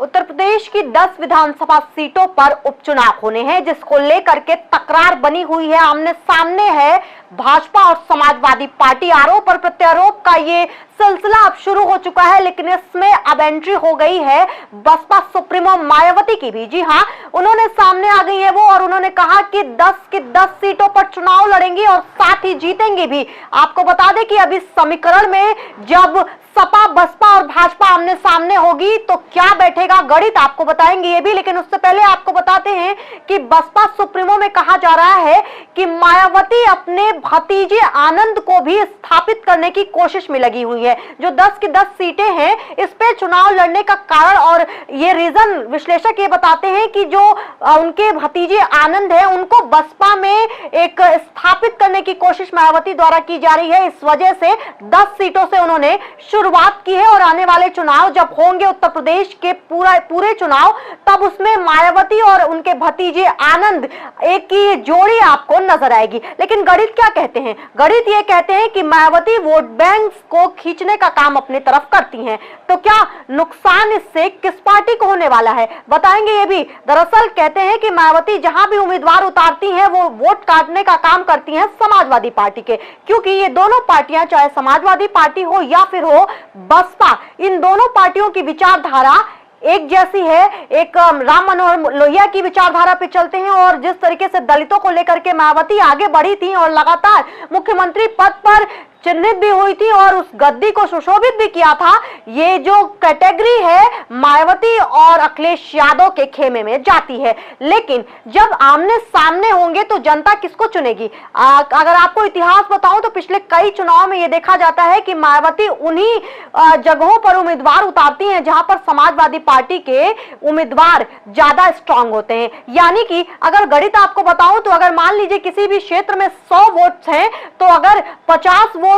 उत्तर प्रदेश की 10 विधानसभा सीटों पर उपचुनाव होने हैं, जिसको लेकर के तकरार बनी हुई है, आमने सामने है भाजपा और समाजवादी पार्टी। आरोप और प्रत्यारोप का ये सिलसिला अब शुरू हो चुका है, लेकिन इसमें अब एंट्री हो गई है बसपा सुप्रीमो मायावती की भी। जी हां, उन्होंने सामने आ गई है वो, और उन्होंने कहा कि 10 की 10 सीटों पर चुनाव लड़ेंगी और साथ ही जीतेंगे भी। आपको बता दें कि अभी इस समीकरण में जब सपा, बसपा और भाजपा आमने सामने होगी तो क्या बैठेगा गणित, आपको बताएंगे ये भी। लेकिन उससे पहले आपको बताते हैं कि बसपा सुप्रीमो में कहा जा रहा है कि मायावती अपने भतीजे आनंद को भी स्थापित करने की कोशिश में लगी हुई है। जो 10 की 10 सीटें हैं, इस पे चुनाव लड़ने का कारण और ये रीजन विश्लेषक ये बताते हैं कि जो उनके भतीजे आनंद है, उनको बसपा में एक स्थापित करने की कोशिश मायावती द्वारा की जा रही है। इस वजह से 10 सीटों से उन्होंने शुरुआत की है, और आने वाले चुनाव जब होंगे उत्तर प्रदेश के पूरे चुनाव, तब उसमें मायावती और उनके भतीजे आनंद एक की जोड़ी आपको नजर आएगी। लेकिन गणित क्या कहते हैं? गणित ये कहते हैं कि मायावती वोट बैंक को खींचने का काम अपनी तरफ करती हैं। तो क्या नुकसान इससे किस पार्टी को होने वाला है, बताएंगे ये भी। दरअसल कहते हैं कि मायावती जहां भी उम्मीदवार उतारती हैं, वो वोट काटने का काम करती हैं समाजवादी पार्टी के, क्योंकि ये दोनों पार्टियां, चाहे समाजवादी पार्टी हो या फिर हो बसपा, इन दोनों पार्टियों की विचारधारा एक जैसी है। एक राम मनोहर लोहिया की विचारधारा पे चलते हैं, और जिस तरीके से दलितों को लेकर के मायावती आगे बढ़ी थी और लगातार मुख्यमंत्री पद पर चिन्हित भी हुई थी और उस गद्दी को सुशोभित भी किया था, ये जो कैटेगरी है मायावती और अखिलेश यादव के खेमे में जाती है। लेकिन जब आमने सामने होंगे तो जनता किसको चुनेगी? अगर आपको इतिहास बताऊं तो पिछले कई चुनाव में यह देखा जाता है कि मायावती उन्हीं जगहों पर उम्मीदवार उतारती हैं जहां पर समाजवादी पार्टी के उम्मीदवार ज्यादा स्ट्रांग होते हैं। यानी कि अगर गणित आपको बताऊं तो अगर मान लीजिए किसी भी क्षेत्र में 100 वोट्स हैं, तो अगर 50 वोट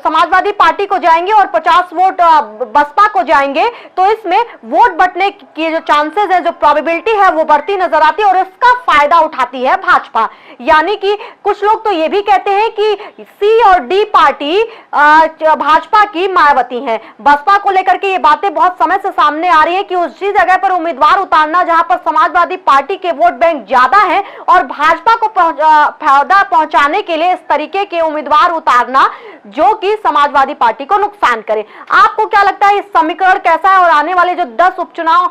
समाजवादी पार्टी को जाएंगे और 50 वोट बसपा को जाएंगे, तो इसमें वोट बंटने की जो चांसेस है, जो प्रोबेबिलिटी है, वो बढ़ती नजर आती है, और इसका फायदा उठाती है भाजपा। यानी कि कुछ लोग तो ये भी कहते हैं कि सी और डी पार्टी भाजपा की मायावती है। बसपा को लेकर के ये बातें बहुत समय से सामने आ रही है कि उसी जगह पर उम्मीदवार उतारना जहां पर समाजवादी पार्टी के वोट बैंक ज्यादा है, और भाजपा को फायदा पहुंचाने के लिए इस तरीके के उम्मीदवार उतारना जो कि समाजवादी पार्टी को नुकसान करे। आपको क्या लगता है, इस समीकरण कैसा है? और आने वाले जो 10 उपचुनाव,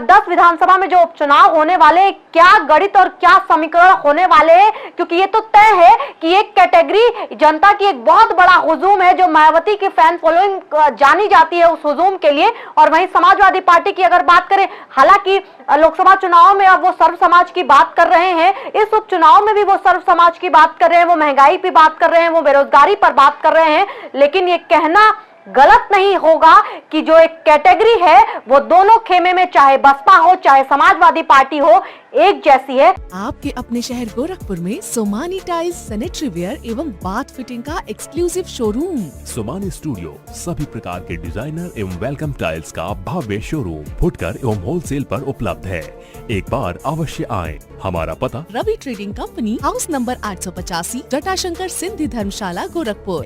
10 विधानसभा में जो उपचुनाव होने वाले, क्या गणित और क्या समीकरण होने वाले हैं? क्योंकि ये तो तय है कि एक कैटेगरी जनता की एक बहुत बड़ा हुजूम है, जो मायावती की फैन फॉलोइंग जानी जाती है उस हुजूम के लिए। और वहीं समाजवादी पार्टी की अगर बात करें, हालांकि लोकसभा चुनाव में अब वो सर्व समाज की बात कर रहे हैं, इस उपचुनाव में भी वो सर्व समाज की बात कर रहे हैं, वो महंगाई पे बात कर रहे हैं, वो बेरोजगारी पर बात कर रहे हैं। लेकिन ये कहना गलत नहीं होगा कि जो एक कैटेगरी है वो दोनों खेमे में, चाहे बसपा हो चाहे समाजवादी पार्टी हो, एक जैसी है। आपके अपने शहर गोरखपुर में सोमानी टाइल्स, सैनिटरी वेयर एवं बाथ फिटिंग का एक्सक्लूसिव शोरूम। सोमानी स्टूडियो सभी प्रकार के डिजाइनर एवं वेलकम टाइल्स का भव्य शोरूम फुटकर एवं होलसेल पर उपलब्ध है। एक बार अवश्य आएं। हमारा पता Ravi trading company, house number 885, Jatashankar Sindhi Dharamshala, Gorakhpur.